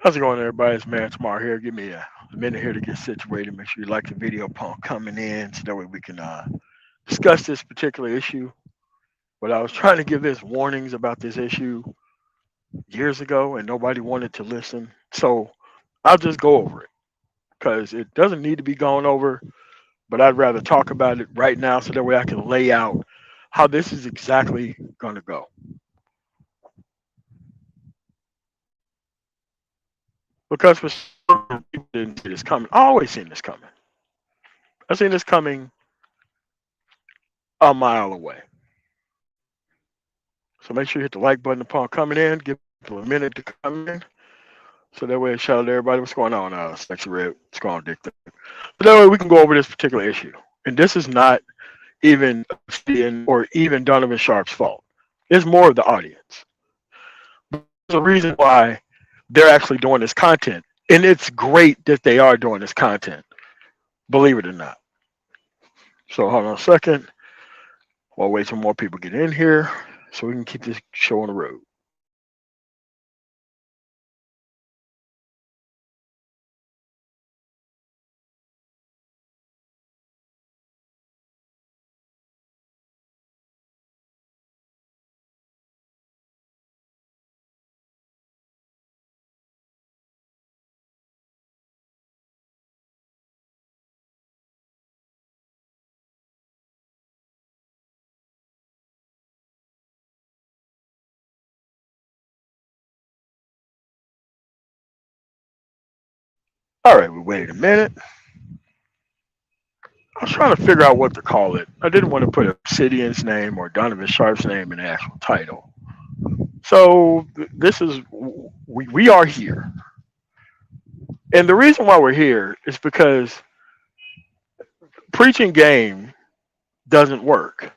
How's it going, everybody? It's Man Tomorrow here. Give me a minute here to get situated. Make sure you like the video upon coming in so that way we can discuss this particular issue. But I was trying to give this warnings about this issue years ago, and nobody wanted to listen. So I'll just go over it because it doesn't need to be gone over, but I'd rather talk about it right now so that way I can lay out how this is exactly going to go. Because for some reason, people didn't see this coming. I always seen this coming. I seen this coming a mile away. So make sure you hit the like button upon coming in. Give people a minute to come in. So that way, shout out to everybody. What's going on? Sexy Red. What's going on, Dick? So that way we can go over this particular issue. And this is not even Ian or even Donovan Sharp's fault. It's more of the audience. There's a reason why they're actually doing this content. And it's great that they are doing this content, believe it or not. So hold on a second. We'll wait till more people get in here so we can keep this show on the road. All right, we waited a minute. I was trying to figure out what to call it. I didn't want to put Obsidian's name or Donovan Sharp's name in the actual title. So this is we are here, and the reason why we're here is because preaching game doesn't work.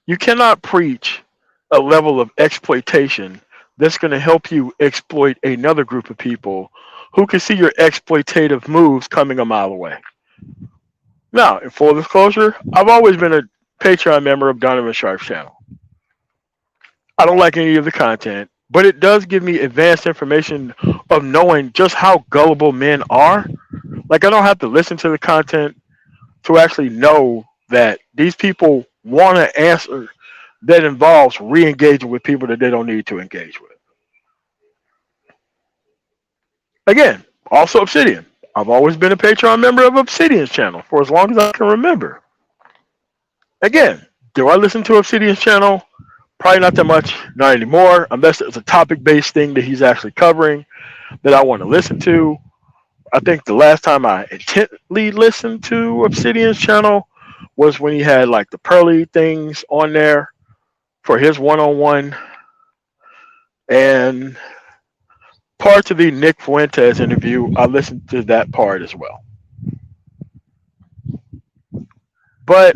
You cannot preach a level of exploitation that's going to help you exploit another group of people who can see your exploitative moves coming a mile away. Now, in full disclosure, I've always been a Patreon member of Donovan Sharp's channel. I don't like any of the content, but it does give me advanced information of knowing just how gullible men are. Like, I don't have to listen to the content to actually know that these people want an answer that involves re-engaging with people that they don't need to engage with. Again, also Obsidian. I've always been a Patreon member of Obsidian's channel for as long as I can remember. Again, do I listen to Obsidian's channel? Probably not that much, not anymore, unless it's a topic-based thing that he's actually covering that I want to listen to. I think the last time I intently listened to Obsidian's channel was when he had like the pearly things on there for his one-on-one and parts of the Nick Fuentes interview. I listened to that part as well. But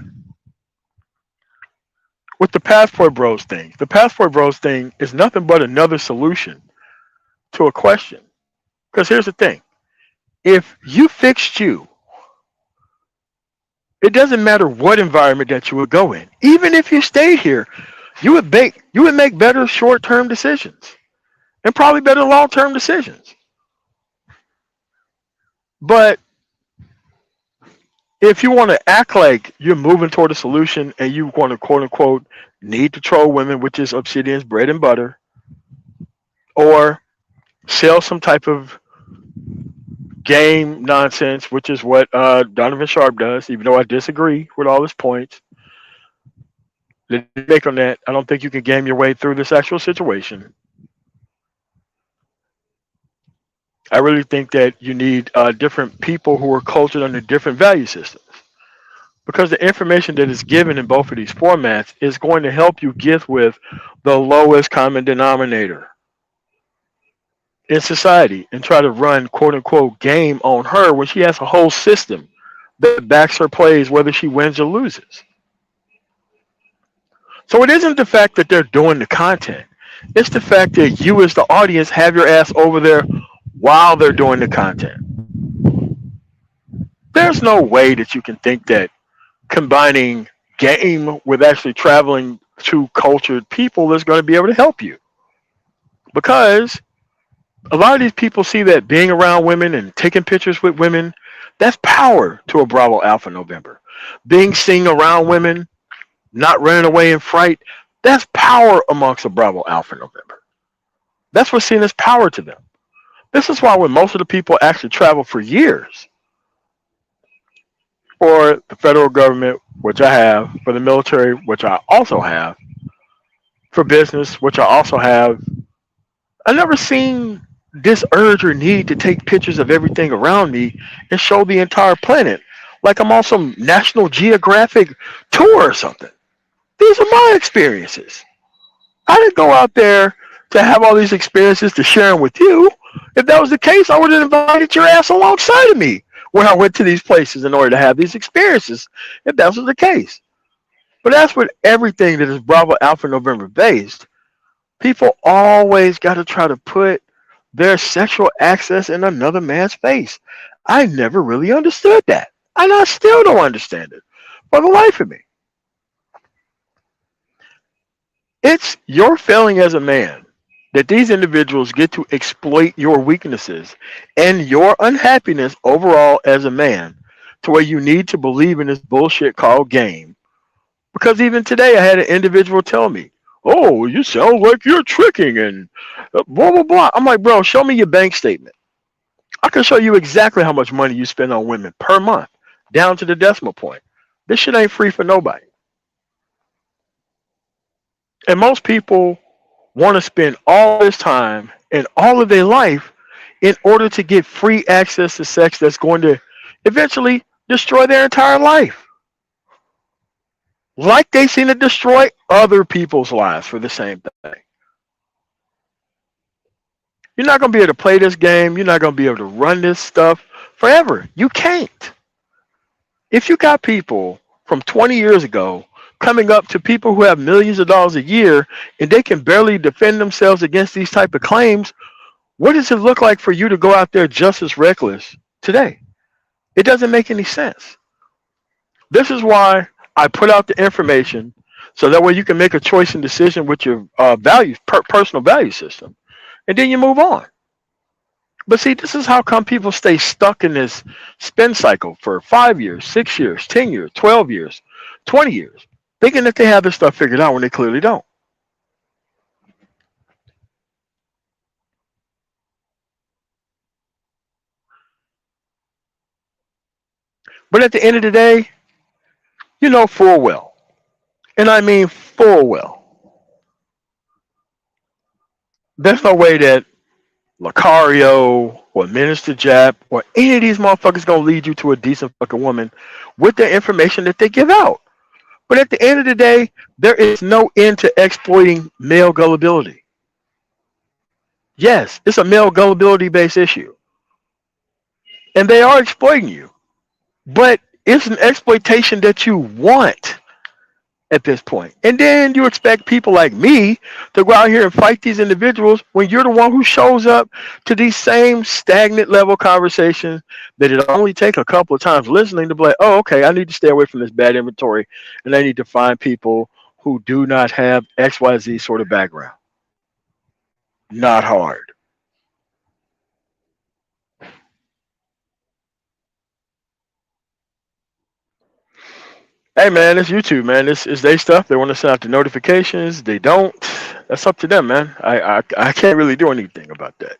with the Passport Bros thing is nothing but another solution to a question. Because here's the thing. If you fixed you, it doesn't matter what environment that you would go in. Even if you stayed here, you would make better short-term decisions and probably better long-term decisions. But if you want to act like you're moving toward a solution and you want to quote unquote need to troll women, which is Obsidian's bread and butter, or sell some type of game nonsense, which is what Donovan Sharp does, even though I disagree with all his points. Let me make on that. I don't think you can game your way through this actual situation. I really think that you need different people who are cultured under different value systems. Because the information that is given in both of these formats is going to help you get with the lowest common denominator in society and try to run quote unquote game on her when she has a whole system that backs her plays whether she wins or loses. So it isn't the fact that they're doing the content. It's the fact that you as the audience have your ass over there while they're doing the content. There's no way that you can think that combining game with actually traveling to cultured people is going to be able to help you. Because A lot of these people see that being around women and taking pictures with women, that's power to a Bravo Alpha November. Being seen around women, not running away in fright, that's power amongst a Bravo Alpha November. That's what's seen as power to them. This is why when most of the people actually travel for years for the federal government, which I have, for the military, which I also have, for business, which I also have, I never seen this urge or need to take pictures of everything around me and show the entire planet like I'm on some National Geographic tour or something. These are my experiences. I didn't go out there to have all these experiences to share them with you. If that was the case, I would have invited your ass alongside of me when I went to these places in order to have these experiences, if that was the case. But that's with everything that is Bravo Alpha November based. People always got to try to put their sexual access in another man's face. I never really understood that. And I still don't understand it for the life of me. It's your failing as a man that these individuals get to exploit your weaknesses and your unhappiness overall as a man to where you need to believe in this bullshit called game. Because even today, I had an individual tell me, "Oh, you sound like you're tricking and blah, blah, blah." I'm like, bro, show me your bank statement. I can show you exactly how much money you spend on women per month, down to the decimal point. This shit ain't free for nobody. And most people want to spend all this time and all of their life in order to get free access to sex that's going to eventually destroy their entire life. Like they seem to destroy other people's lives for the same thing. You're not going to be able to play this game. You're not going to be able to run this stuff forever. You can't. If you got people from 20 years ago coming up to people who have millions of dollars a year and they can barely defend themselves against these type of claims, what does it look like for you to go out there just as reckless today? It doesn't make any sense. This is why I put out the information so that way you can make a choice and decision with your personal value system, and then you move on. But see, this is how come people stay stuck in this spin cycle for 5 years, 6 years, 10 years, 12 years, 20 years, thinking that they have this stuff figured out when they clearly don't. But at the end of the day, you know full well, and I mean full well, there's no way that Lucario or Minister Jap or any of these motherfuckers gonna lead you to a decent fucking woman with the information that they give out. But at the end of the day, there is no end to exploiting male gullibility. Yes, it's a male gullibility based issue. And they are exploiting you. But it's an exploitation that you want at this point. And then you expect people like me to go out here and fight these individuals when you're the one who shows up to these same stagnant level conversations that it only take a couple of times listening to be like, oh, okay, I need to stay away from this bad inventory and I need to find people who do not have XYZ sort of background. Not hard. Hey man, it's YouTube, man. This is their stuff. They want to send out the notifications. They don't. That's up to them, man. I can't really do anything about that.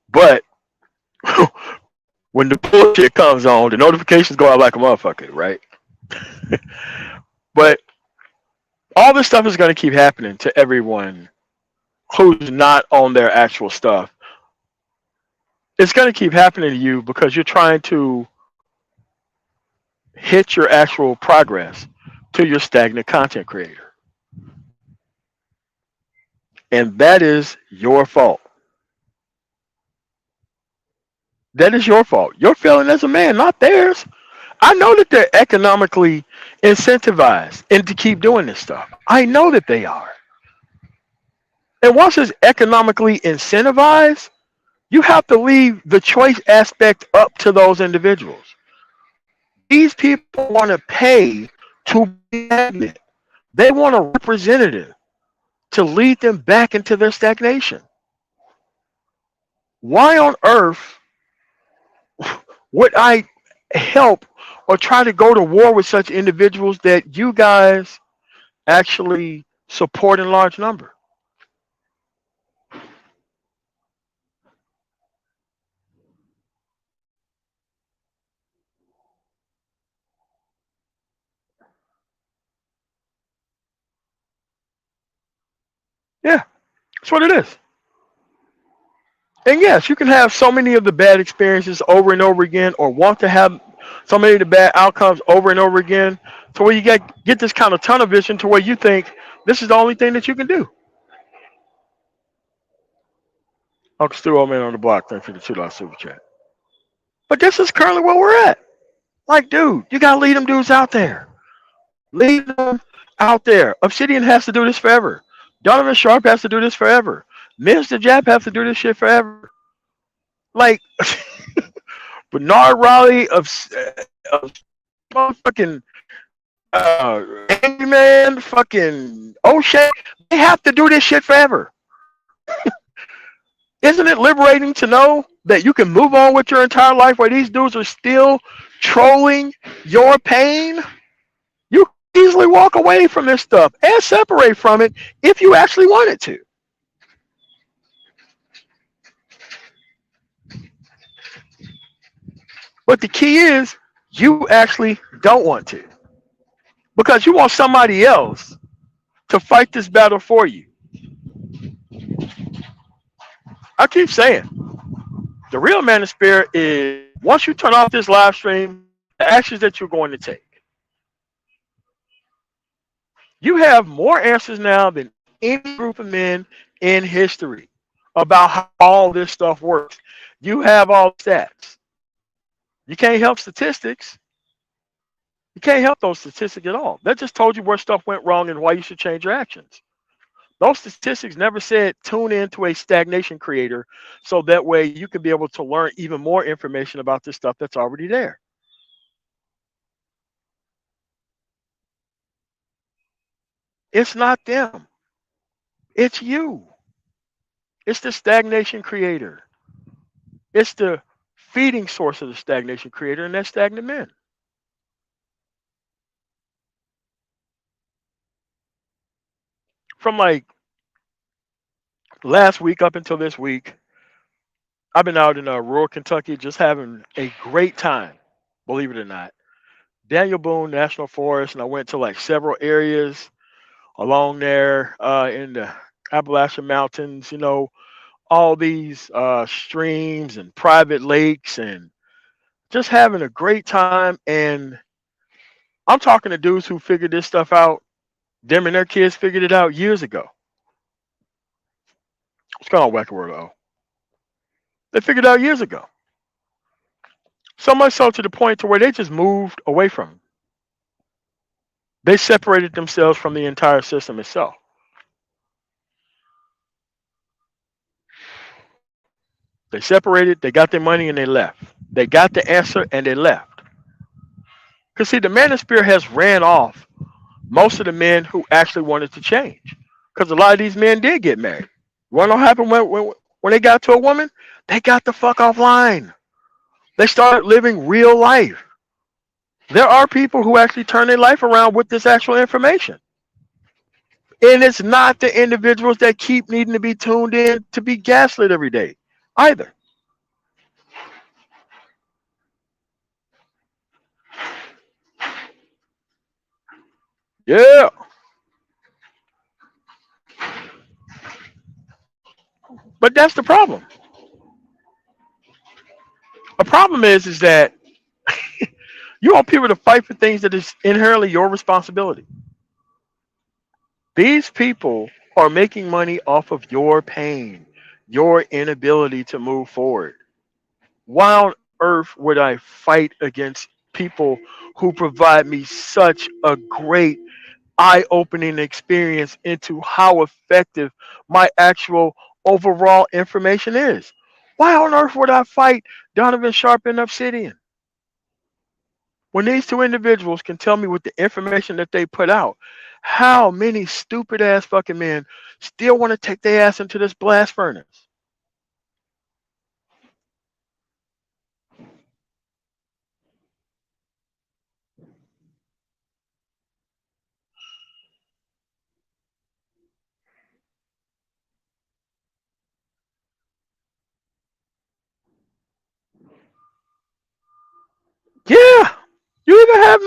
But when the bullshit comes on, the notifications go out like a motherfucker, right? But all this stuff is going to keep happening to everyone who's not on their actual stuff. It's going to keep happening to you because you're trying to hit your actual progress to your stagnant content creator. And that is your fault. That is your fault. You're failing as a man, not theirs. I know that they're economically incentivized and to keep doing this stuff. I know that they are. And once it's economically incentivized, you have to leave the choice aspect up to those individuals. These people want to pay to be stagnant. They want a representative to lead them back into their stagnation. Why on earth would I help or try to go to war with such individuals that you guys actually support in large number? Yeah, that's what it is. And yes, you can have so many of the bad experiences over and over again, or want to have so many of the bad outcomes over and over again, to where you get this kind of tunnel vision to where you think this is the only thing that you can do. Uncle Stu, old man on the block, thanks for the $2 super chat. But this is currently where we're at. Like, dude, you gotta lead them dudes out there. Lead them out there. Obsidian has to do this forever. Donovan Sharp has to do this forever. Mr. Jap has to do this shit forever. Like Bernard Raleigh of fucking Angry Man, fucking O'Shea, they have to do this shit forever. Isn't it liberating to know that you can move on with your entire life while these dudes are still trolling your pain? You can easily walk away from this stuff and separate from it if you actually wanted to. But the key is you actually don't want to, because you want somebody else to fight this battle for you. I keep saying the real man of spirit is once you turn off this live stream, the actions that you're going to take. You have more answers now than any group of men in history about how all this stuff works. You have all the stats. You can't help statistics. You can't help those statistics at all. That just told you where stuff went wrong and why you should change your actions. Those statistics never said tune into a stagnation creator so that way you can be able to learn even more information about this stuff that's already there. It's not them. It's you. It's the stagnation creator. It's the feeding source of the stagnation creator, and that's stagnant men. From like last week up until this week, I've been out in rural Kentucky just having a great time, believe it or not. Daniel Boone National Forest, and I went to like several areas along there in the Appalachian Mountains, all these streams and private lakes, and just having a great time. And I'm talking to dudes who figured this stuff out. Them and their kids figured it out years ago. It's called Wacky World. Oh, they figured it out years ago. So much so to the point to where they just moved away from it. They separated themselves from the entire system itself. They separated, they got their money, and they left. They got the answer and they left. Because see, the manosphere has ran off most of the men who actually wanted to change. Because a lot of these men did get married. You want to know what happened when they got to a woman? They got the fuck offline. They started living real life. There are people who actually turn their life around with this actual information. And it's not the individuals that keep needing to be tuned in to be gaslit every day either. Yeah. But that's the problem. A problem is that you want people to fight for things that is inherently your responsibility. These people are making money off of your pain, your inability to move forward. Why on earth would I fight against people who provide me such a great eye-opening experience into how effective my actual overall information is? Why on earth would I fight Donovan Sharp and Obsidian? When these two individuals can tell me with the information that they put out, how many stupid ass fucking men still want to take their ass into this blast furnace?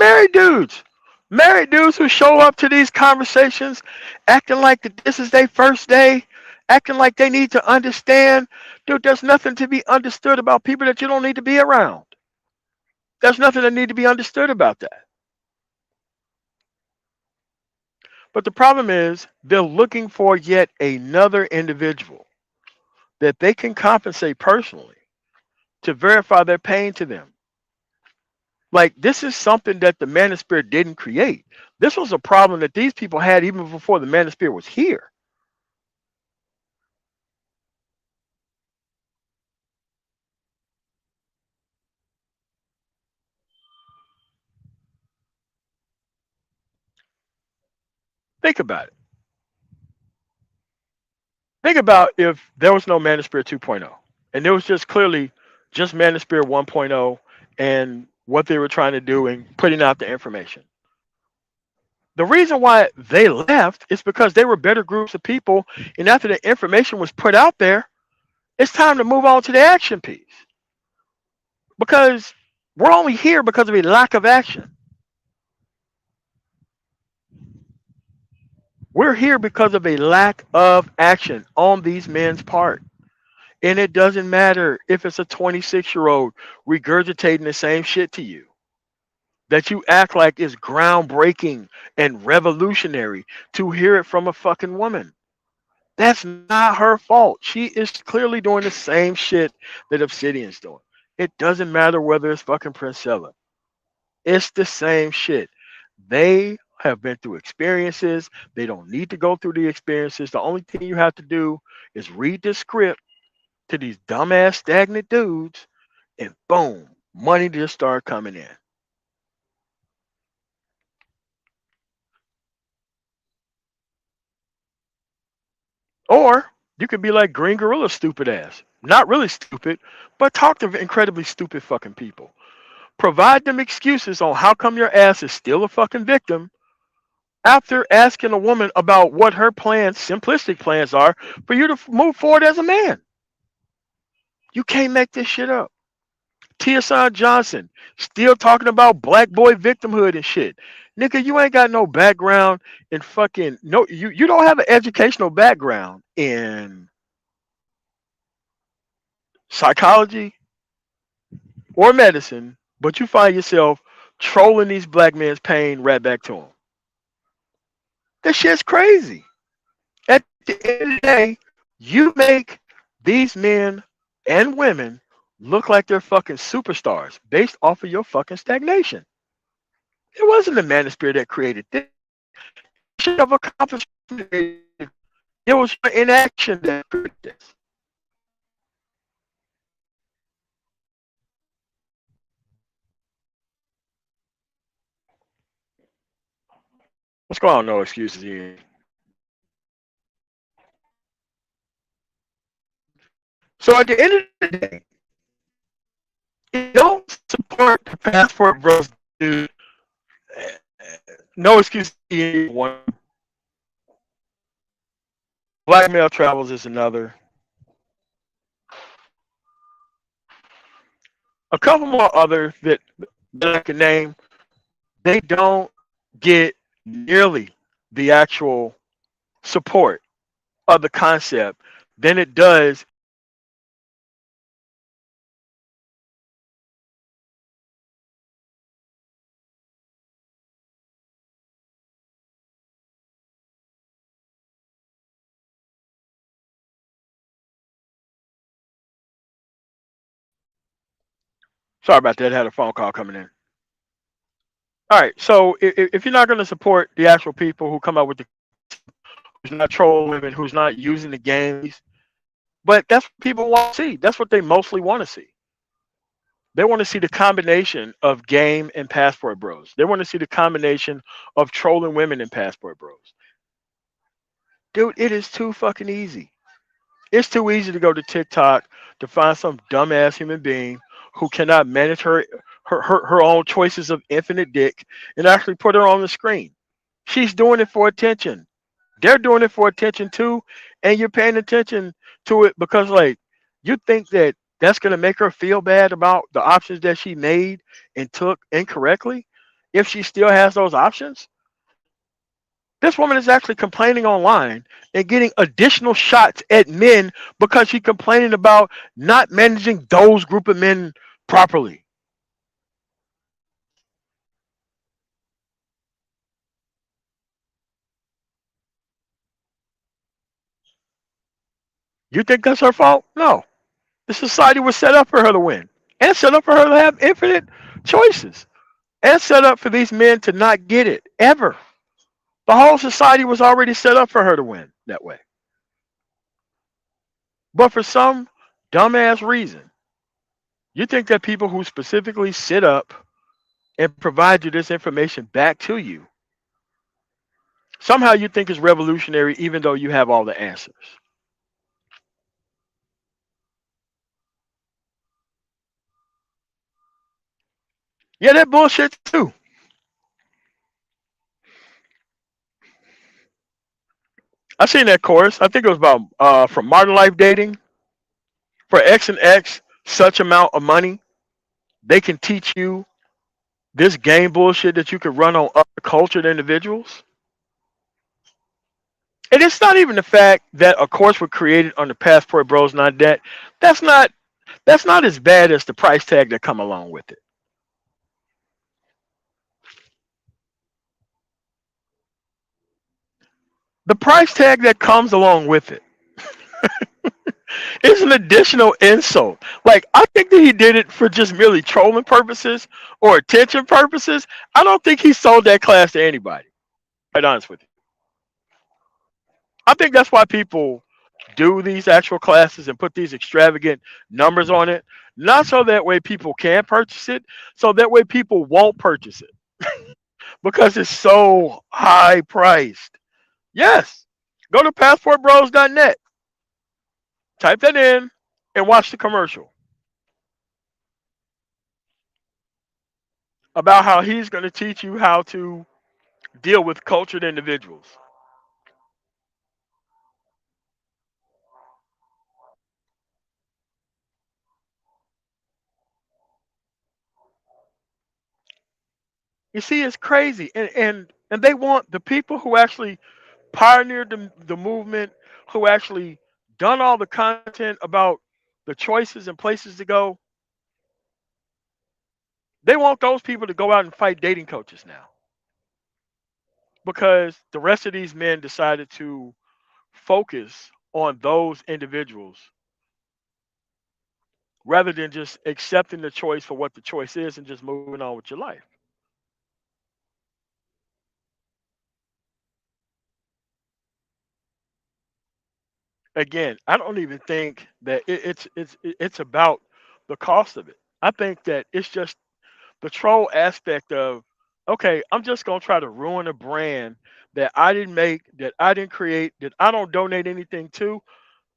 Married dudes. Married dudes who show up to these conversations acting like that this is their first day, acting like they need to understand. Dude, there's nothing to be understood about people that you don't need to be around. There's nothing that need to be understood about that. But the problem is they're looking for yet another individual that they can compensate personally to verify their pain to them. Like this is something that the manosphere didn't create. This was a problem that these people had even before the manosphere was here. Think about it. Think about if there was no Manosphere 2.0 and there was just clearly just Manosphere 1.0 and what they were trying to do and putting out the information. The reason why they left is because they were better groups of people, and after the information was put out there, it's time to move on to the action piece. Because we're only here because of a lack of action. We're here because of a lack of action on these men's part. And it doesn't matter if it's a 26-year-old regurgitating the same shit to you that you act like is groundbreaking and revolutionary to hear it from a fucking woman. That's not her fault. She is clearly doing the same shit that Obsidian's doing. It doesn't matter whether it's fucking Princella. It's the same shit. They have been through experiences. They don't need to go through the experiences. The only thing you have to do is read the script to these dumbass stagnant dudes, and boom, money just start coming in. Or you could be like Green Gorilla stupid ass. Not really stupid, but talk to incredibly stupid fucking people. Provide them excuses on how come your ass is still a fucking victim after asking a woman about what her plans, simplistic plans are for you to move forward as a man. You can't make this shit up. Tierson Johnson still talking about black boy victimhood and shit. Nigga, you ain't got no background in fucking no you don't have an educational background in psychology or medicine, but you find yourself trolling these black men's pain right back to them. This shit's crazy. At the end of the day, you make these men and women look like they're fucking superstars based off of your fucking stagnation. It wasn't the manosphere that created this. You should have accomplished it. It was your inaction that created this. What's going on? No excuses here. So at the end of the day, you don't support the passport bros, dude. No excuses here. One. Black male travels is another. A couple more other that I can name. They don't get nearly the actual support of the concept than it does. Sorry about that. I had a phone call coming in. All right. So if you're not going to support the actual people who come up with the who's not trolling women, who's not using the games, but that's what people want to see. That's what they mostly want to see. They want to see the combination of game and passport bros. They want to see the combination of trolling women and passport bros. Dude, it is too fucking easy. It's too easy to go to TikTok to find some dumbass human being who cannot manage her own choices of infinite dick and actually put her on the screen. She's doing it for attention. They're doing it for attention too, and you're paying attention to it because like you think that that's gonna make her feel bad about the options that she made and took incorrectly. if she still has those options. This woman is actually complaining online and getting additional shots at men because she's complaining about not managing those group of men properly. You think that's her fault? No. The society was set up for her to win and set up for her to have infinite choices and set up for these men to not get it ever. The whole society was already set up for her to win that way. But for some dumbass reason, you think that people who specifically sit up and provide you this information back to you, somehow you think it's revolutionary even though you have all the answers. Yeah, that bullshit too. I seen that course. I think it was about from Modern Life Dating. For X and X, such amount of money, they can teach you this game bullshit that you could run on other cultured individuals. And it's not even the fact that a course was created under Passport Bros, not that. That's not that's not as bad as the price tag that come along with it. The price tag that comes along with it is an additional insult. Like, I think that he did it for just merely trolling purposes or attention purposes. I don't think he sold that class to anybody. Quite honest with you. I think that's why people do these actual classes and put these extravagant numbers on it. Not so that way people can purchase it, so that way people won't purchase it because it's so high priced. Yes. Go to passportbros.net, type that in, and watch the commercial about how he's going to teach you how to deal with cultured individuals. You see, it's crazy. And they want the people who actually pioneered the movement, who actually done all the content about the choices and places to go, they want those people to go out and fight dating coaches now because the rest of these men decided to focus on those individuals rather than just accepting the choice for what the choice is and just moving on with your life. Again, I don't even think that it's about the cost of it. I think that it's just the troll aspect of, okay, I'm just gonna try to ruin a brand that I didn't make, that I didn't create, that I don't donate anything to.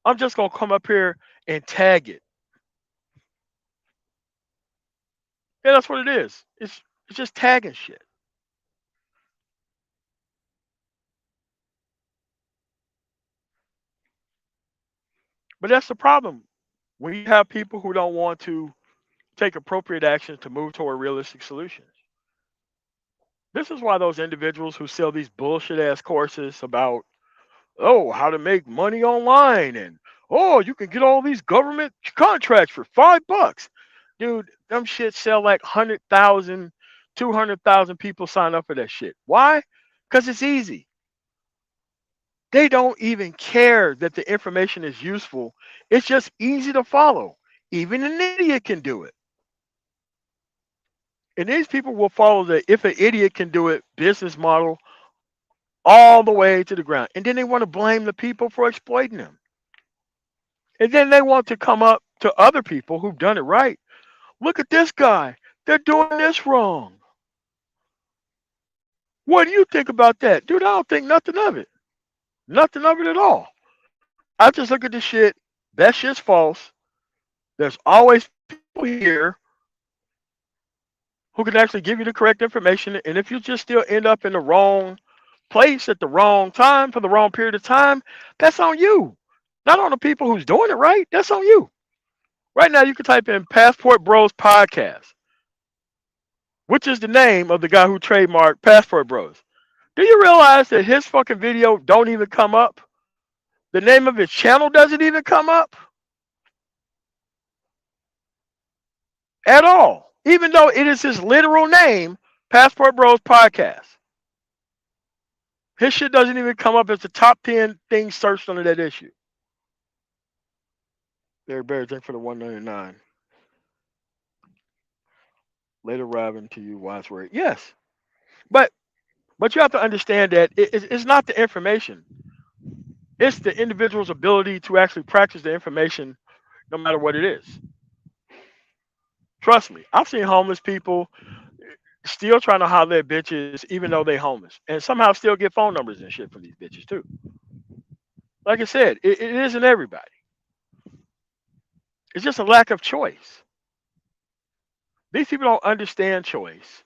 I'm just gonna come up here and tag it. Yeah, that's what it is. It's just tagging shit. But that's the problem. When you have people who don't want to take appropriate action to move toward realistic solutions. This is why those individuals who sell these bullshit ass courses about, oh, how to make money online and, oh, you can get all these government contracts for $5. Dude, them shit sell like 100,000, 200,000 people sign up for that shit. Why? Because it's easy. They don't even care that the information is useful. It's just easy to follow. Even an idiot can do it. And these people will follow the if an idiot can do it business model all the way to the ground. And then they want to blame the people for exploiting them. And then they want to come up to other people who've done it right. Look at this guy. They're doing this wrong. What do you think about that? Dude, I don't think nothing of it. Nothing of it at all. I just look at this shit. That shit's false. There's always people here who can actually give you the correct information. And if you just still end up in the wrong place at the wrong time for the wrong period of time, that's on you. Not on the people who's doing it right. That's on you. Right now, you can type in Passport Bros Podcast. which is the name of the guy who trademarked Passport Bros. Do you realize that his fucking video don't even come up? The name of his channel doesn't even come up at all, even though it is his literal name, Passport Bros Podcast. His shit doesn't even come up as the top 10 things searched under that issue. Larry Berry, thank for the 199. Later arriving to you, Wadsworth. Yes, but you have to understand that it's not the information; it's the individual's ability to actually practice the information, no matter what it is. Trust me, I've seen homeless people still trying to holler at bitches, even though they homeless, and somehow still get phone numbers and shit from these bitches too. Like I said, it isn't everybody. It's just a lack of choice. These people don't understand choice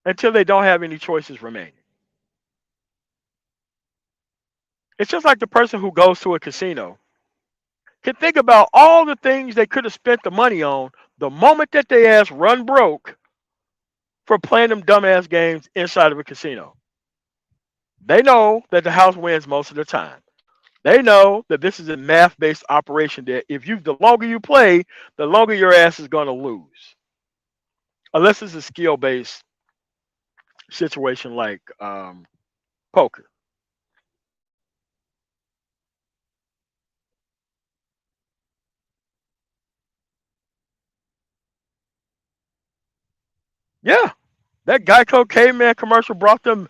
until they don't have any choices remaining. It's just like the person who goes to a casino can think about all the things they could have spent the money on the moment that they ass run broke for playing them dumbass games inside of a casino. They know that the house wins most of the time. They know that this is a math-based operation that if you the longer you play, the longer your ass is going to lose. Unless it's a skill-based situation like poker. Yeah, that Geico caveman commercial brought them.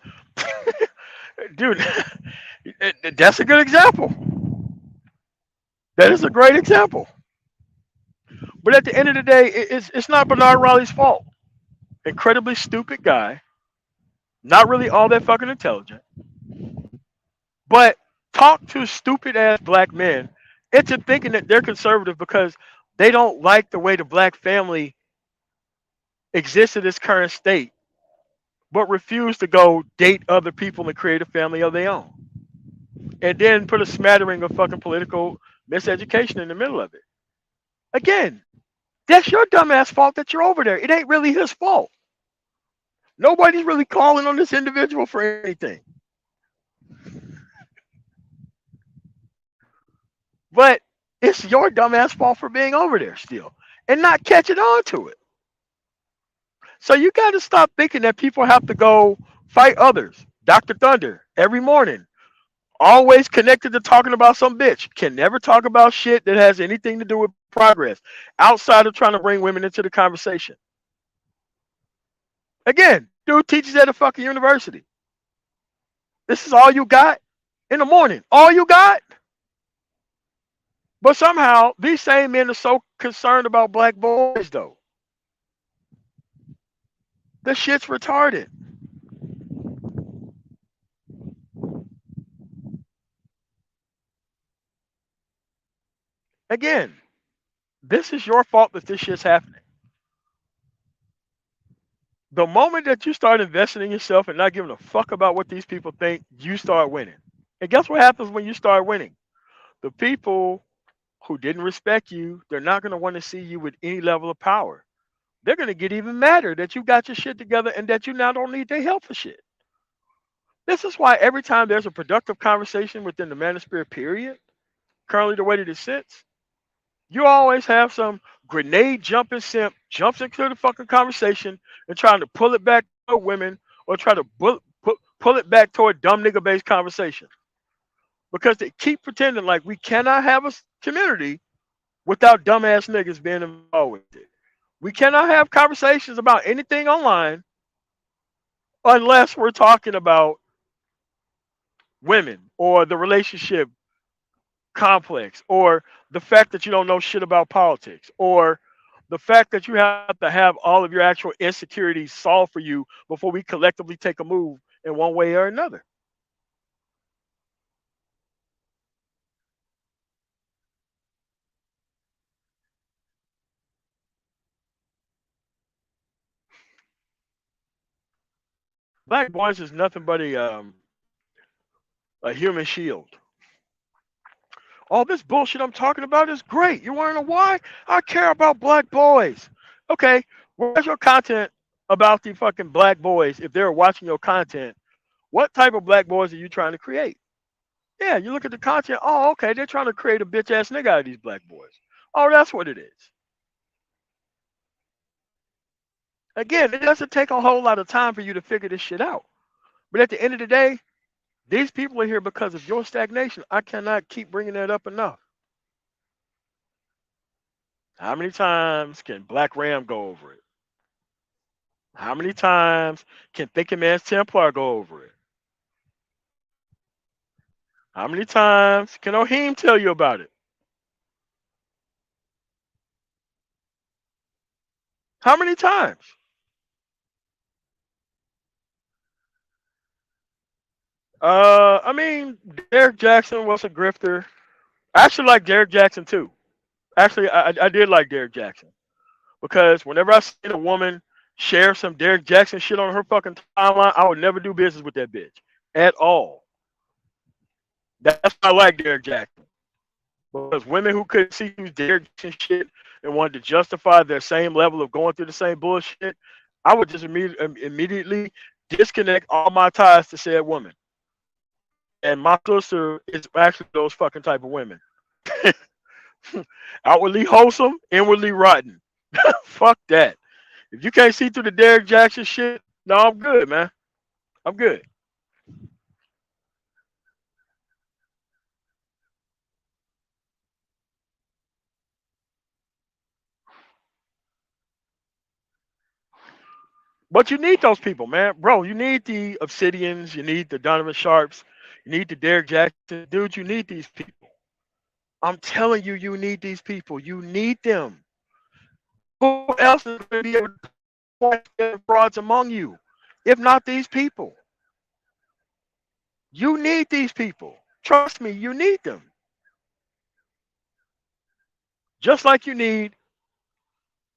Dude, that's a good example. That is a great example. But at the end of the day, it's not Bernard Raleigh's fault. Incredibly stupid guy, not really all that fucking intelligent, but talk to stupid ass black men into thinking that they're conservative because they don't like the way the black family exists in its current state, but refuse to go date other people and create a family of their own. And then put a smattering of fucking political miseducation in the middle of it. Again, that's your dumbass fault that you're over there. It ain't really his fault. Nobody's really calling on this individual for anything. But it's your dumbass fault for being over there still and not catching on to it. So you got to stop thinking that people have to go fight others. Dr. Thunder, every morning, always connected to talking about some bitch. Can never talk about shit that has anything to do with progress outside of trying to bring women into the conversation. Again, dude teaches at a fucking university. This is all you got in the morning. All you got? But somehow these same men are so concerned about black boys, though. The shit's retarded. Again, this is your fault that this shit's happening. The moment that you start investing in yourself and not giving a fuck about what these people think, you start winning. And guess what happens when you start winning? The people who didn't respect you, they're not going to want to see you with any level of power. They're going to get even madder that you got your shit together and that you now don't need their help for shit. This is why every time there's a productive conversation within the manosphere period, currently the way that it sits, you always have some grenade jumping simp jumps into the fucking conversation and trying to pull it back to women or try to pull it back toward dumb nigga based conversation. Because they keep pretending like we cannot have a community without dumbass niggas being involved with it. We cannot have conversations about anything online unless we're talking about women or the relationship complex or the fact that you don't know shit about politics or the fact that you have to have all of your actual insecurities solved for you before we collectively take a move in one way or another. Black boys is nothing but a human shield. All this bullshit I'm talking about is great. You want to know why? I care about black boys. Okay, Where's your content about the fucking black boys if they're watching your content? What type of black boys are you trying to create? Yeah, you look at the content. Oh, okay, they're trying to create a bitch ass nigga out of these black boys. Oh, that's what it is. Again, it doesn't take a whole lot of time for you to figure this shit out. But at the end of the day, these people are here because of your stagnation. I cannot keep bringing that up enough. How many times can Black Ram go over it? How many times can Thinking Man's Templar go over it? How many times can Ohim tell you about it? How many times? I mean, Derek Jackson was a grifter. I actually like Derek Jackson too. Actually, I did like Derek Jackson because whenever I seen a woman share some Derek Jackson shit on her fucking timeline, I would never do business with that bitch at all. That's why I like Derek Jackson. Because women who couldn't see through Derek Jackson shit and wanted to justify their same level of going through the same bullshit, I would just immediately disconnect all my ties to said woman. And my sister is actually those fucking type of women. Outwardly wholesome, inwardly rotten. Fuck that. If you can't see through the Derek Jackson shit, no, I'm good, man. I'm good. But you need those people, man. Bro, you need the Obsidians, you need the Donovan Sharps, you need the Derek Jackson. Dude, you need these people. I'm telling you, you need these people. You need them. Who else is going to be able to point frauds among you? If not these people. You need these people. Trust me, you need them. Just like you need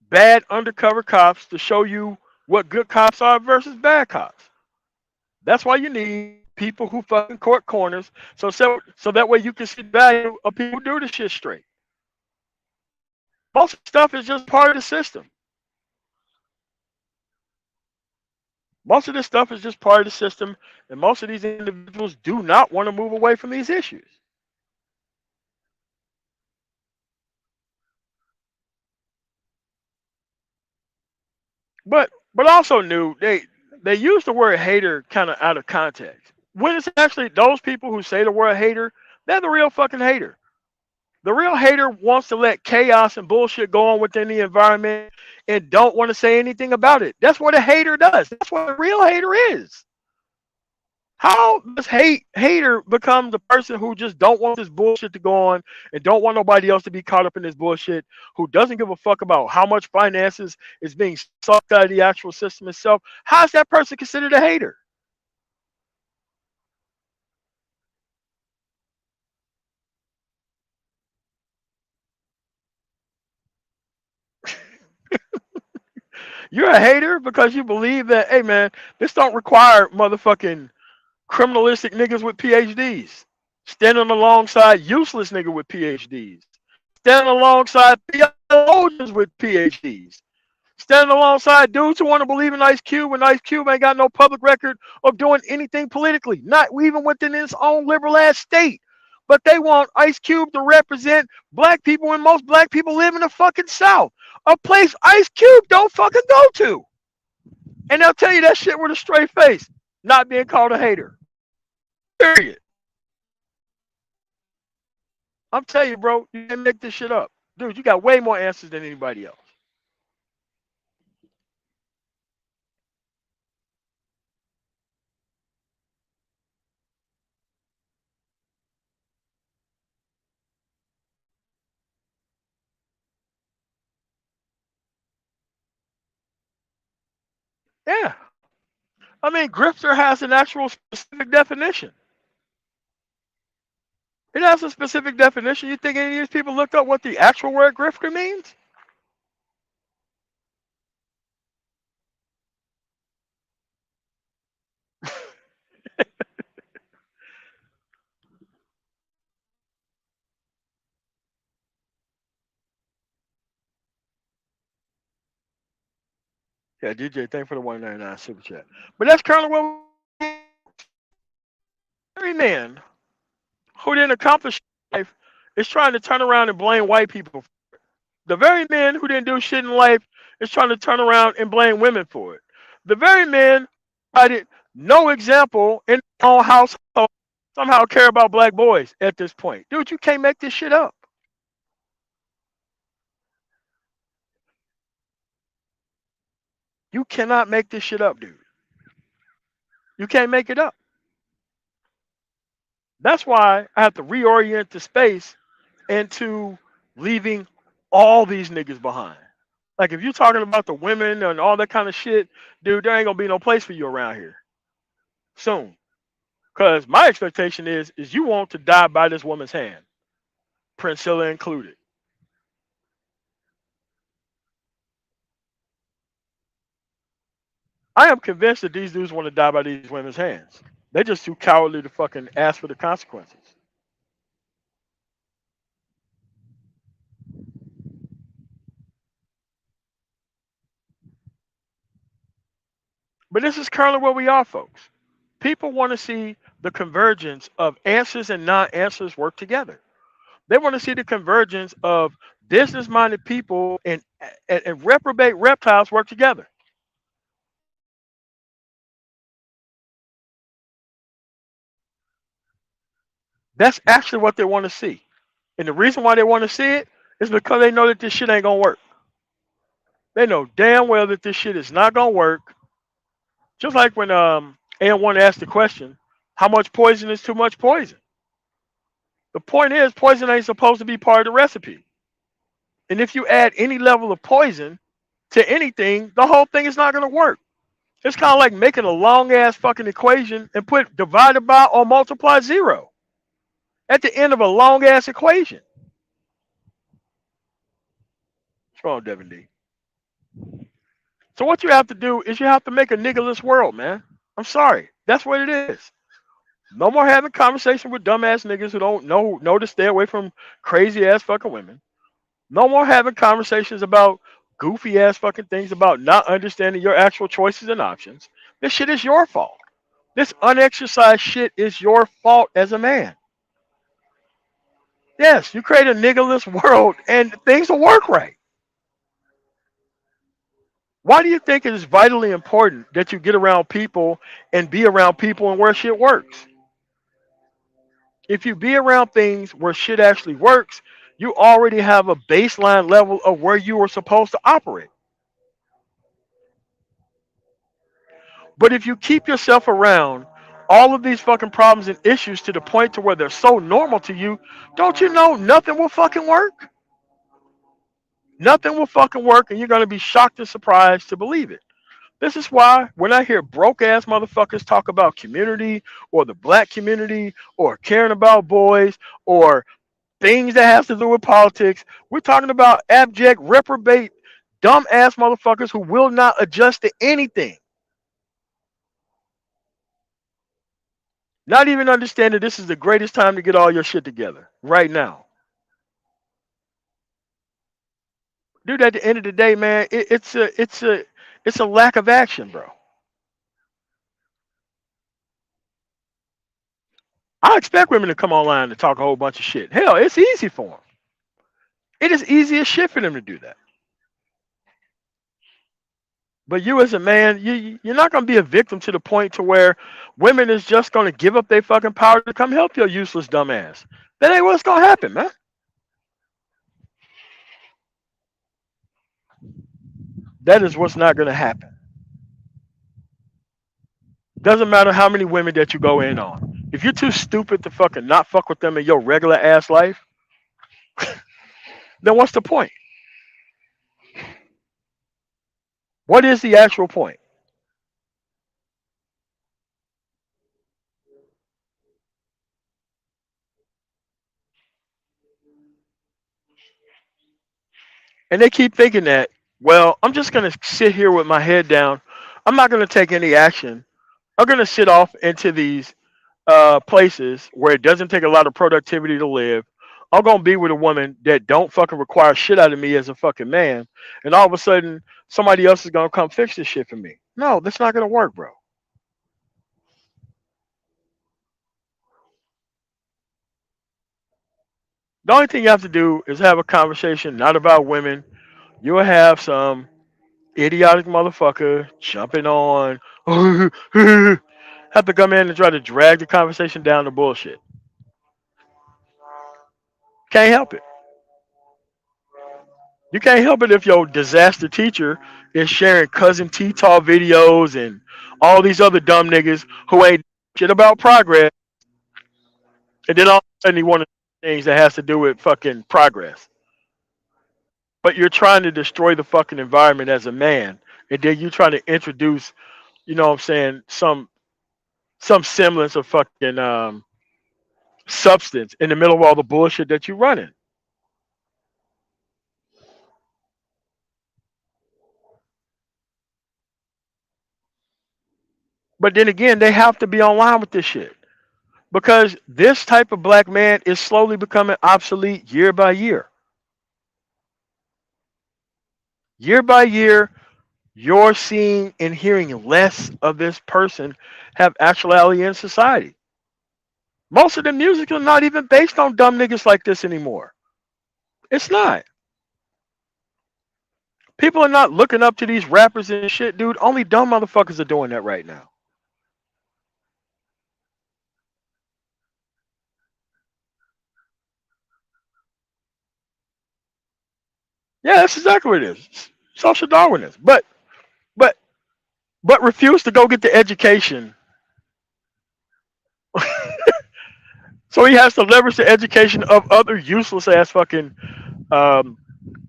bad undercover cops to show you what good cops are versus bad cops. That's why you need people who fucking court corners, so that way you can see the value of people who do the shit straight. Most stuff is just part of the system. Most of this stuff is just part of the system, and most of these individuals do not want to move away from these issues. But also knew they use the word hater kind of out of context. When it's actually those people who say the word hater, they're the real fucking hater. The real hater wants to let chaos and bullshit go on within the environment and don't want to say anything about it. That's what a hater does. That's what a real hater is. How does hater become the person who just don't want this bullshit to go on and don't want nobody else to be caught up in this bullshit, who doesn't give a fuck about how much finances is being sucked out of the actual system itself? How is that person considered a hater? You're a hater because you believe that, hey man, this don't require motherfucking criminalistic niggas with PhDs. Standing alongside useless niggas with PhDs. Standing alongside theologians with PhDs. Standing alongside dudes who want to believe in Ice Cube when Ice Cube ain't got no public record of doing anything politically, not even within his own liberal ass state. But they want Ice Cube to represent black people when most black people live in the fucking South. A place Ice Cube don't fucking go to. And they'll tell you that shit with a straight face, not being called a hater. Period. I'm telling you, bro, you can make this shit up. Dude, you got way more answers than anybody else. Yeah. I mean, grifter has an actual specific definition. It has a specific definition. You think any of these people looked up what the actual word grifter means? Yeah, DJ, thank for the 199 super chat. But that's currently what we are. Every man who didn't accomplish in life is trying to turn around and blame white people. The very men who didn't do shit in life is trying to turn around and blame women for it. The very men who provided no example in their own household somehow care about black boys at this point. Dude, you can't make this shit up. You cannot make this shit up, dude. You can't make it up. That's why I have to reorient the space into leaving all these niggas behind. Like if you're talking about the women and all that kind of shit, dude, there ain't gonna be no place for you around here soon. Cause my expectation is you want to die by this woman's hand, Priscilla included. I am convinced that these dudes want to die by these women's hands. They're just too cowardly to fucking ask for the consequences. But this is currently where we are, folks. People want to see the convergence of answers and non-answers work together. They want to see the convergence of business-minded people and reprobate reptiles work together. That's actually what they want to see. And the reason why they want to see it is because they know that this shit ain't gonna work. They know damn well that this shit is not gonna work. Just like when AN1 asked the question, how much poison is too much poison? The point is poison ain't supposed to be part of the recipe. And if you add any level of poison to anything, the whole thing is not gonna work. It's kind of like making a long ass fucking equation and put divided by or multiply zero at the end of a long ass equation. What's wrong, Devin D? So what you have to do is you have to make a niggerless world, man. I'm sorry. That's what it is. No more having conversation with dumbass niggas who don't know to stay away from crazy ass fucking women. No more having conversations about goofy ass fucking things about not understanding your actual choices and options. This shit is your fault. This unexercised shit is your fault as a man. Yes, you create a niggerless world and things will work right. Why do you think it is vitally important that you get around people and be around people and where shit works? If you be around things where shit actually works, you already have a baseline level of where you are supposed to operate. But if you keep yourself around all of these fucking problems and issues to the point to where they're so normal to you, don't you know nothing will fucking work? Nothing will fucking work, and you're gonna be shocked and surprised to believe it. This is why when I hear broke ass motherfuckers talk about community or the black community or caring about boys or things that has to do with politics, we're talking about abject, reprobate, dumb ass motherfuckers who will not adjust to anything. Not even understand that this is the greatest time to get all your shit together right now. Dude, at the end of the day, man, it's a lack of action, bro. I expect women to come online and talk a whole bunch of shit. Hell, it's easy for them. It is easy as shit for them to do that. But you as a man, you're not gonna be a victim to the point to where women is just gonna give up their fucking power to come help your useless dumb ass. That ain't what's gonna happen, man. That is what's not gonna happen. Doesn't matter how many women that you go in on. If you're too stupid to fucking not fuck with them in your regular ass life, then what's the point? What is the actual point? And they keep thinking that, well, I'm just gonna sit here with my head down. I'm not gonna take any action. I'm gonna sit off into these places where it doesn't take a lot of productivity to live. I'm gonna be with a woman that don't fucking require shit out of me as a fucking man, and all of a sudden somebody else is gonna come fix this shit for me. No, that's not gonna work, bro. The only thing you have to do is have a conversation, not about women. You'll have some idiotic motherfucker jumping on, have to come in and try to drag the conversation down to bullshit. Can't help it. You can't help it if your disaster teacher is sharing cousin T-Taw videos and all these other dumb niggas who ain't shit about progress, and then all of a sudden he want to do things that has to do with fucking progress. But you're trying to destroy the fucking environment as a man, and then you trying to introduce, you know what I'm saying, some semblance of fucking substance in the middle of all the bullshit that you running. But then again, they have to be online with this shit because this type of black man is slowly becoming obsolete year by year. Year by year, you're seeing and hearing less of this person have actuality in society. Most of the music is not even based on dumb niggas like this anymore. It's not. People are not looking up to these rappers and shit, dude. Only dumb motherfuckers are doing that right now. Yeah, that's exactly what it is. Social Darwinism. But but refuse to go get the education. So he has to leverage the education of other useless ass fucking um,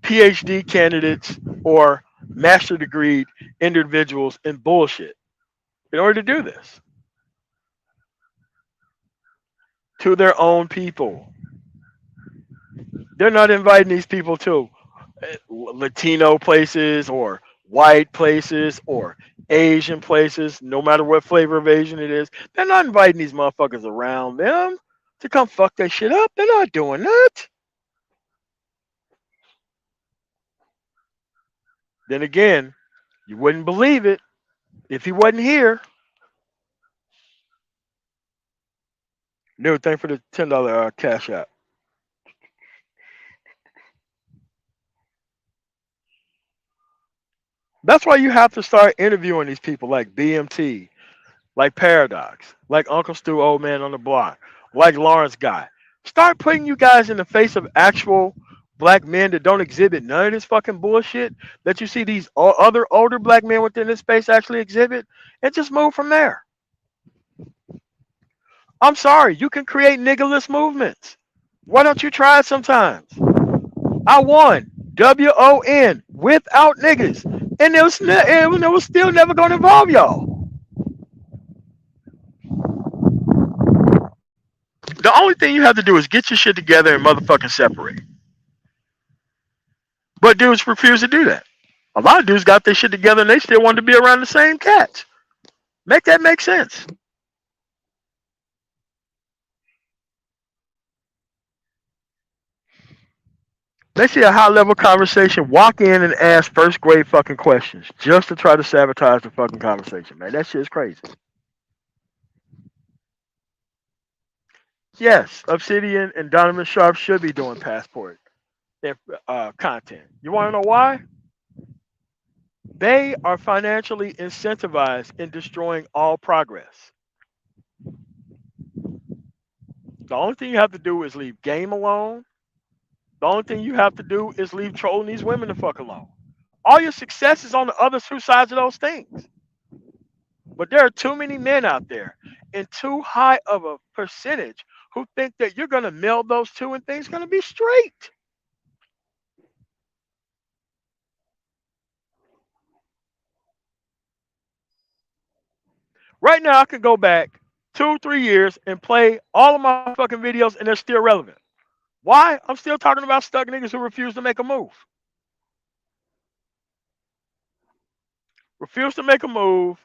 PhD candidates or master degree individuals in bullshit in order to do this to their own people. They're not inviting these people to Latino places or white places or Asian places, no matter what flavor of Asian it is. They're not inviting these motherfuckers around them to come fuck that shit up. They're not doing that. Then again, you wouldn't believe it if he wasn't here. Dude, thank for the $10 cash app. That's why you have to start interviewing these people like BMT, like Paradox, like Uncle Stu, Old Man on the Block, like Lawrence Guy. Start putting you guys in the face of actual black men that don't exhibit none of this fucking bullshit that you see these other older black men within this space actually exhibit, and just move from there. I'm sorry, you can create niggerless movements. Why don't you try it sometimes? I won WON without niggas, and it was still never going to involve y'all. The only thing you have to do is get your shit together and motherfucking separate. But dudes refuse to do that. A lot of dudes got their shit together and they still want to be around the same cats. Make that make sense. They see a high level conversation, walk in and ask first grade fucking questions just to try to sabotage the fucking conversation, man. That shit is crazy. Yes, Obsidian and Donovan Sharp should be doing passport content. You want to know why? They are financially incentivized in destroying all progress. The only thing you have to do is leave game alone. The only thing you have to do is leave trolling these women the fuck alone. All your success is on the other two sides of those things. But there are too many men out there and too high of a percentage who think that you're going to meld those two and things going to be straight. Right now, I could go back 2, 3 years and play all of my fucking videos and they're still relevant. Why? I'm still talking about stuck niggas who refuse to make a move. Refuse to make a move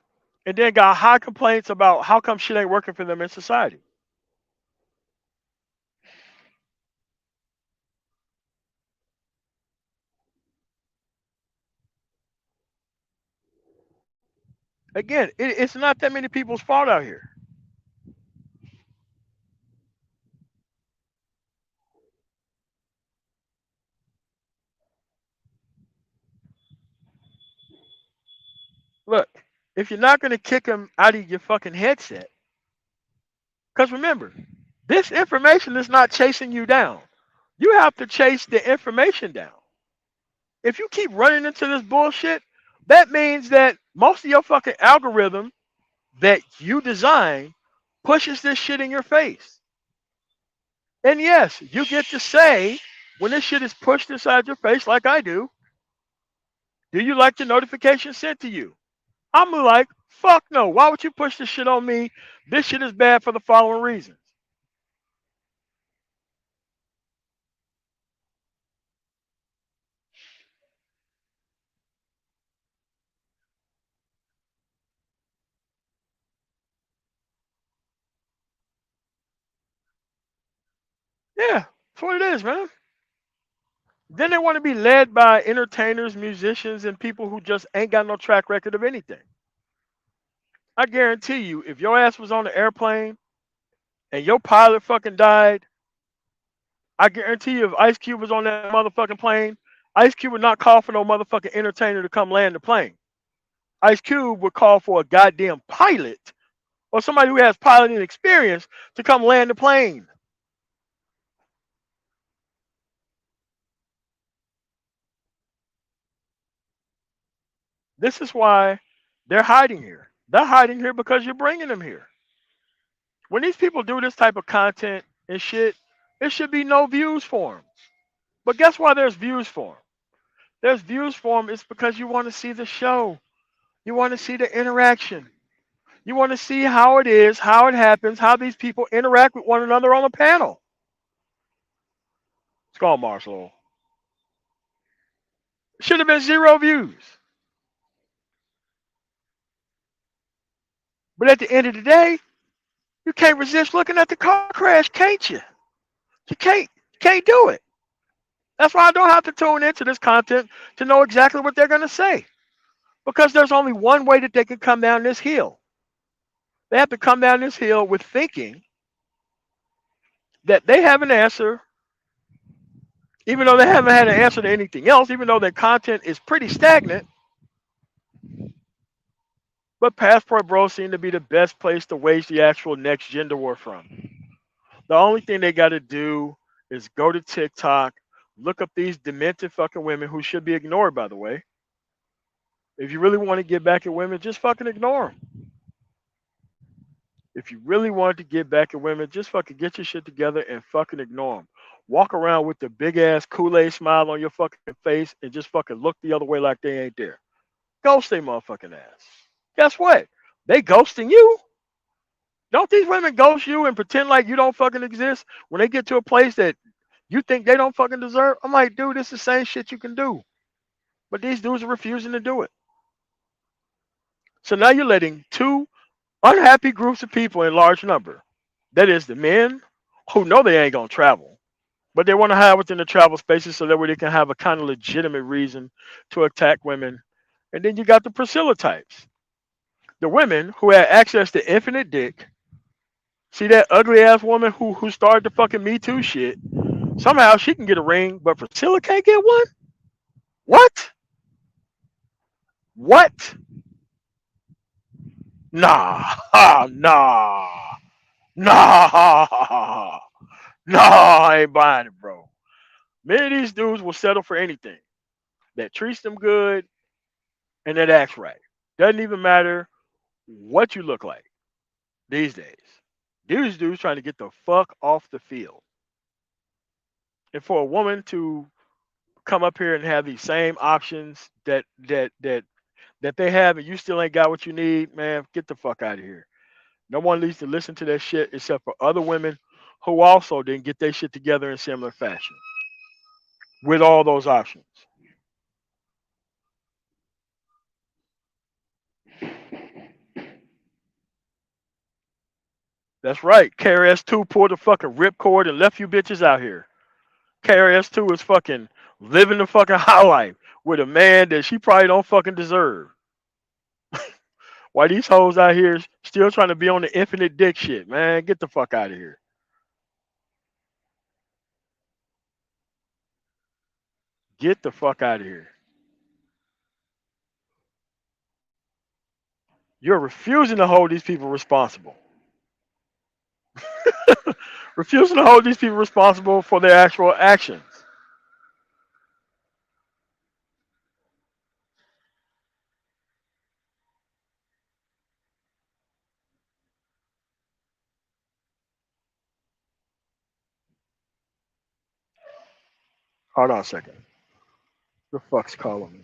and then got high complaints about how come shit ain't working for them in society. Again, it's not that many people's fault out here. Look, if you're not going to kick them out of your fucking headset, because remember, this information is not chasing you down. You have to chase the information down. If you keep running into this bullshit, that means that most of your fucking algorithm that you design pushes this shit in your face. And yes, you get to say when this shit is pushed inside your face, like I do you like the notification sent to you? I'm like, fuck no. Why would you push this shit on me? This shit is bad for the following reasons. Yeah, that's what it is, man. Then they want to be led by entertainers, musicians, and people who just ain't got no track record of anything. I guarantee you, if your ass was on the airplane and your pilot fucking died, I guarantee you, if Ice Cube was on that motherfucking plane, Ice Cube would not call for no motherfucking entertainer to come land the plane. Ice Cube would call for a goddamn pilot or somebody who has piloting experience to come land the plane. This is why they're hiding here. They're hiding here because you're bringing them here. When these people do this type of content and shit, there should be no views for them. But guess why there's views for them? There's views for them. It's because you want to see the show. You want to see the interaction. You want to see how it is, how it happens, how these people interact with one another on a panel. It's called Marshall. Should have been zero views. But at the end of the day, you can't resist looking at the car crash, can't you? You can't do it. That's why I don't have to tune into this content to know exactly what they're gonna say. Because there's only one way that they can come down this hill. They have to come down this hill with thinking that they have an answer, even though they haven't had an answer to anything else, even though their content is pretty stagnant. But Passport Bros seem to be the best place to wage the actual next gender war from. The only thing they got to do is go to TikTok, look up these demented fucking women who should be ignored, by the way. If you really want to get back at women, just fucking ignore them. If you really want to get back at women, just fucking get your shit together and fucking ignore them. Walk around with the big ass Kool-Aid smile on your fucking face and just fucking look the other way like they ain't there. Ghost they motherfucking ass. Guess what? They ghosting you. Don't these women ghost you and pretend like you don't fucking exist when they get to a place that you think they don't fucking deserve? I'm like, dude, this is the same shit you can do. But these dudes are refusing to do it. So now you're letting two unhappy groups of people in large number. That is the men who know they ain't gonna travel, but they want to hide within the travel spaces so that way they can have a kind of legitimate reason to attack women. And then you got the Priscilla types. The women who had access to infinite dick. See that ugly ass woman who started the fucking Me Too shit. Somehow she can get a ring, but Priscilla can't get one? What? What? Nah. Nah. Nah. Nah, I ain't buying it, bro. Many of these dudes will settle for anything that treats them good and that acts right. Doesn't even matter what you look like these days. These dudes trying to get the fuck off the field. And for a woman to come up here and have these same options that they have and you still ain't got what you need, man, get the fuck out of here. No one needs to listen to that shit except for other women who also didn't get their shit together in similar fashion with all those options. That's right. KRS2 pulled the fucking ripcord and left you bitches out here. KRS2 is fucking living the fucking high life with a man that she probably don't fucking deserve. Why these hoes out here still trying to be on the infinite dick shit, man? Get the fuck out of here. Get the fuck out of here. You're refusing to hold these people responsible. Refusing to hold these people responsible for their actual actions. Hold on a second. The fuck's calling me?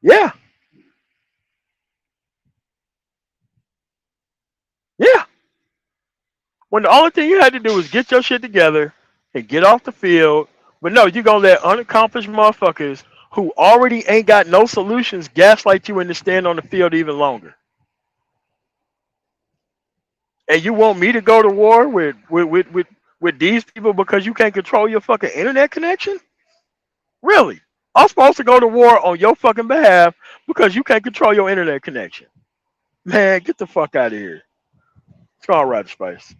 Yeah, yeah. When the only thing you had to do was get your shit together and get off the field. But no, you gonna let unaccomplished motherfuckers who already ain't got no solutions gaslight you into stand on the field even longer. And you want me to go to war with these people because you can't control your fucking internet connection? Really? I'm supposed to go to war on your fucking behalf because you can't control your internet connection. Man, get the fuck out of here. It's all right, Spice.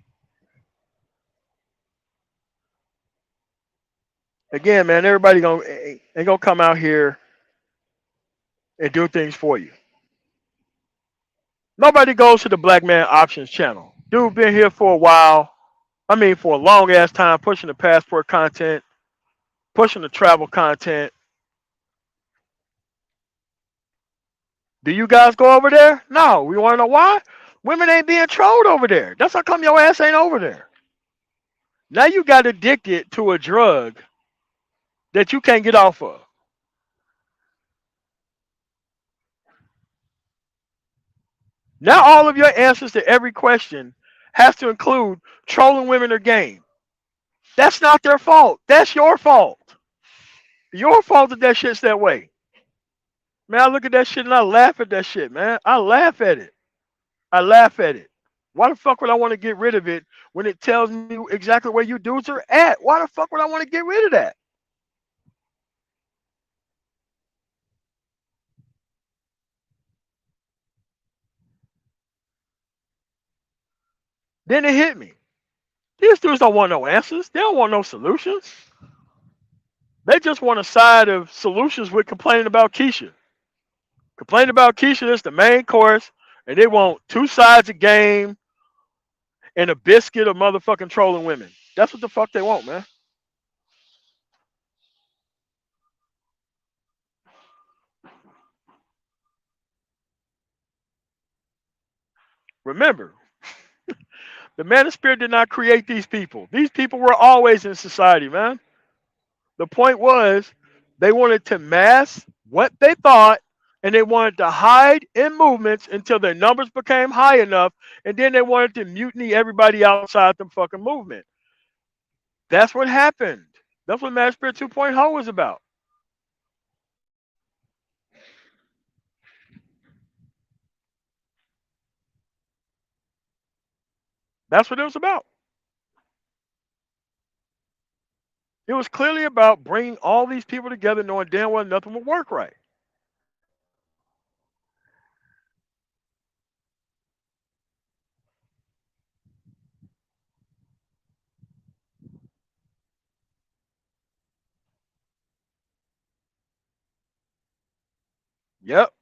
Again, man, everybody gonna ain't gonna come out here and do things for you. Nobody goes to the Black Man Options channel. Dude been here for a while. I mean, for a long ass time, pushing the passport content, pushing the travel content. Do you guys go over there? No. We want to know why? Women ain't being trolled over there. That's how come your ass ain't over there. Now you got addicted to a drug that you can't get off of. Now all of your answers to every question has to include trolling women or game. That's not their fault. That's your fault. Your fault that that shit's that way. Man, I look at that shit and I laugh at that shit, man. I laugh at it. I laugh at it. Why the fuck would I want to get rid of it when it tells me exactly where you dudes are at? Why the fuck would I want to get rid of that? Then it hit me. These dudes don't want no answers. They don't want no solutions. They just want a side of solutions with complaining about Keisha. Complaining about Keisha is the main course, and they want two sides of game and a biscuit of motherfucking trolling women. That's what the fuck they want, man. Remember, the man of spirit did not create these people. These people were always in society, man. The point was they wanted to mask what they thought and they wanted to hide in movements until their numbers became high enough, and then they wanted to mutiny everybody outside the fucking movement. That's what happened. That's what Mass Spirit 2.0 was about. That's what it was about. It was clearly about bringing all these people together, knowing damn well nothing would work right. Yep.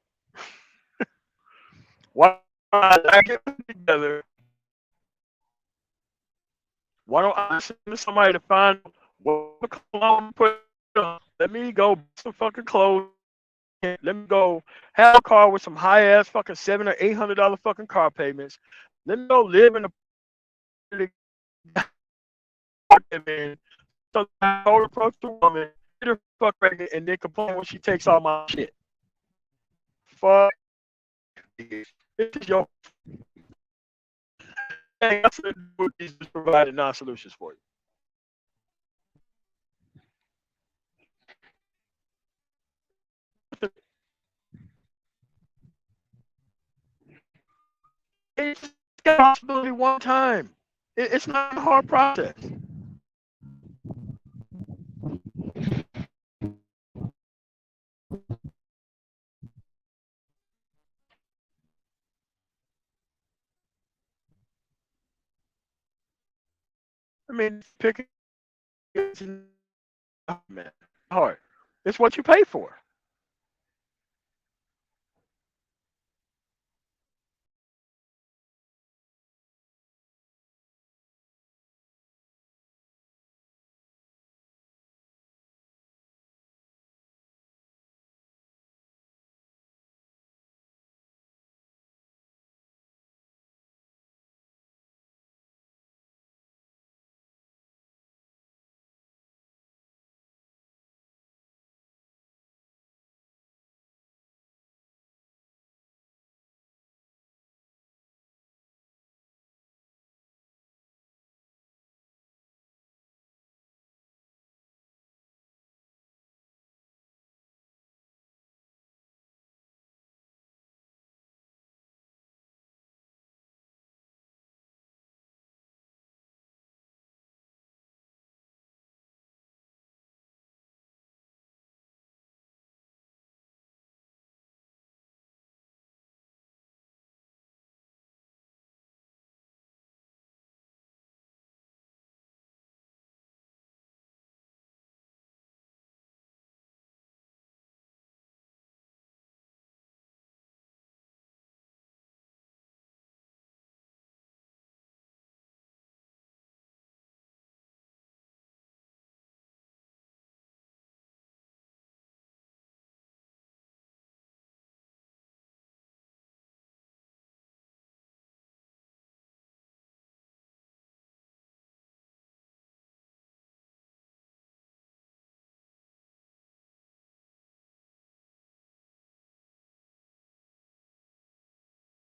Why don't I get together? Why don't I send somebody to find what cologne to put on? Let me go buy some fucking clothes. Let me go have a car with some high ass fucking $700 or $800 fucking car payments. Let me go live in a apartment. So I go approach the woman, get her fuck pregnant, and then complain when she takes all my shit. Fuck. This is your thing. That's what is just providing non-solutions for you. it's got a possibility one time. It's not a hard process. I mean, picking is not hard. It's what you pay for.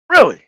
Really?